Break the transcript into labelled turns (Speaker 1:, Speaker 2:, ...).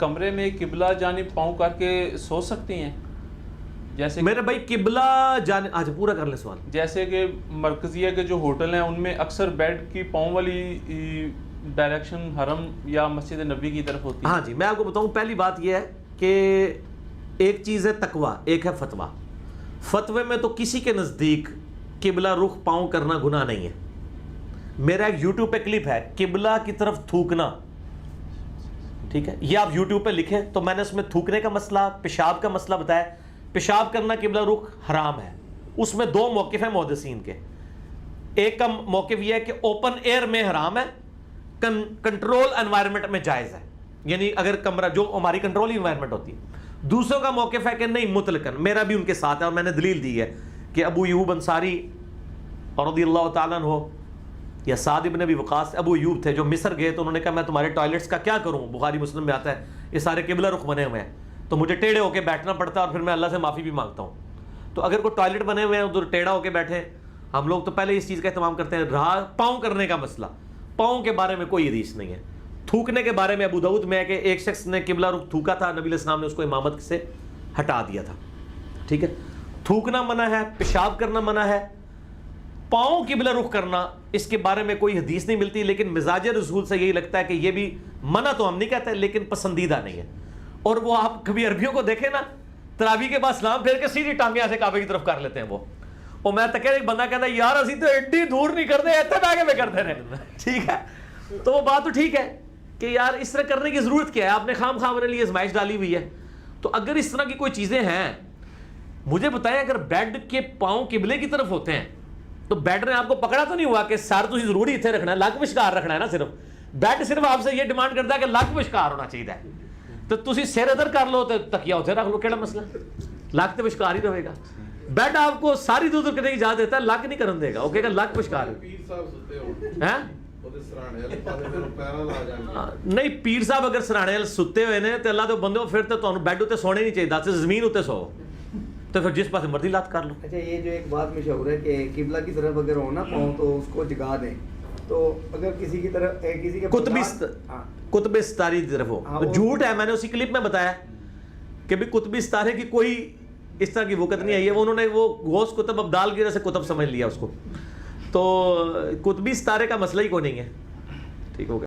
Speaker 1: کمرے میں قبلہ جانب پاؤں کر کے سو سکتی ہیں؟ جیسے
Speaker 2: میرے بھائی قبلہ جانب، آج پورا کر لیں سوال.
Speaker 1: جیسے کہ مرکزیہ کے جو ہوٹل ہیں ان میں اکثر بیڈ کی پاؤں والی ڈائریکشن حرم یا مسجد نبی کی طرف ہوتی ہے.
Speaker 2: ہاں جی، میں آپ کو بتاؤں، پہلی بات یہ ہے کہ ایک چیز ہے تقویٰ، ایک ہے فتویٰ. فتوے میں تو کسی کے نزدیک قبلہ رخ پاؤں کرنا گناہ نہیں ہے. میرا ایک یوٹیوب پہ کلپ ہے قبلہ کی طرف تھوکنا، ٹھیک ہے، یہ آپ یوٹیوب پہ لکھیں تو میں نے اس میں تھوکنے کا مسئلہ، پیشاب کا مسئلہ بتایا. پیشاب کرنا قبلہ رخ حرام ہے. اس میں دو موقف ہیں محدثین کے. ایک کا موقف یہ ہے کہ اوپن ایئر میں حرام ہے، کنٹرول انوائرمنٹ میں جائز ہے، یعنی اگر کمرہ جو ہماری کنٹرول انوائرمنٹ ہوتی ہے. دوسروں کا موقف ہے کہ نہیں مطلقاً، میرا بھی ان کے ساتھ ہے اور میں نے دلیل دی ہے کہ ابو ایوب انصاری رضی اللہ تعالیٰ عنہ یا سعد ابن ابی وقاص، ابو ایوب تھے جو مصر گئے تو انہوں نے کہا میں تمہارے ٹوائلٹس کا کیا کروں، بخاری مسلم میں آتا ہے یہ سارے قبلہ رخ بنے ہوئے ہیں تو مجھے ٹیڑھے ہو کے بیٹھنا پڑتا ہے اور پھر میں اللہ سے معافی بھی مانگتا ہوں. تو اگر کوئی ٹوائلٹ بنے ہوئے ہیں ادھر ٹیڑھا ہو کے بیٹھے، ہم لوگ تو پہلے اس چیز کا اہتمام کرتے ہیں. رہا پاؤں کرنے کا مسئلہ، پاؤں کے بارے میں کوئی حدیث نہیں ہے. تھوکنے کے بارے میں ابو داؤد میں ہے کہ ایک شخص نے قبلہ رخ تھوکا تھا، نبی علیہ السلام نے اس کو امامت سے ہٹا دیا تھا. ٹھیک ہے، تھوکنا منع ہے، پیشاب کرنا منع ہے. پاؤں قبلہ رخ کرنا اس کے بارے میں کوئی حدیث نہیں ملتی، لیکن مزاج رسول سے یہی لگتا ہے کہ یہ بھی منع تو ہم نہیں کہتے لیکن پسندیدہ نہیں ہے. اور وہ آپ کبھی عربیوں کو دیکھیں نا، تراویح کے بعد سلام پھیر کے سیدھی ٹانگیں ایسے کعبے کی طرف کر لیتے ہیں وہ. اور میں تک ایک بندہ کہتا ہے یار اسی تو ایڈی دور نہیں کرتے اتنے آگے میں کرتے رہے. ٹھیک ہے، تو وہ بات تو ٹھیک ہے کہ یار اس طرح کرنے کی ضرورت کیا ہے، آپ نے خام خواہ اپنے لیے ازمائش ڈالی ہوئی ہے. تو اگر اس طرح کی کوئی چیزیں ہیں مجھے بتائیں، اگر بیڈ کے پاؤں قبلے کی طرف ہوتے ہیں تو بیڈ نے آپ کو پکڑا تو نہیں ہوا کہ سر تسی ضروری اتنے رکھنا ہے، لک وشکار رکھنا ہے نا. صرف بیڈ صرف آپ سے یہ ڈیمانڈ کرتا ہے کہ لک وشکار ہونا چاہیے. تو تسی سر ادھر کر لو تو تکیا اتنے رکھ لو، کیڑا مسئلہ، لک تو وشکار ہی رہے گا. بیڈ آپ کو ساری دور کرنے کی اجازت دیتا ہے، لک نہیں کرن دے گا، وہ کہے گا لک وشکار ہے. نہیں پیر صاحب اگر سرانے ستے ہوئے نے تو اللہ تو بندے پھر تو تمہیں بیڈ اتنے سونے نہیں چاہیے، زمین اتنے سو تو پھر جس پاس مرضی لات کر لو.
Speaker 3: اچھا، یہ جو ایک بات مشہور ہے کہ قبلہ کی طرف اگر ہو نا پاؤں تو اس کو جگا دیں، تو اگر کسی کی طرف کسی کے
Speaker 2: قطب ستاری کی طرف ہو، جھوٹ ہے. میں نے اسی کلپ میں بتایا کہ بھی قطب ستارے کی کوئی اس طرح کی وقت نہیں آئی ہے. انہوں نے وہ غوث قطب ابدال کی وجہ سے قطب سمجھ لیا اس کو. تو قطبی ستارے کا مسئلہ ہی کوئی نہیں ہے. ٹھیک ہو گیا.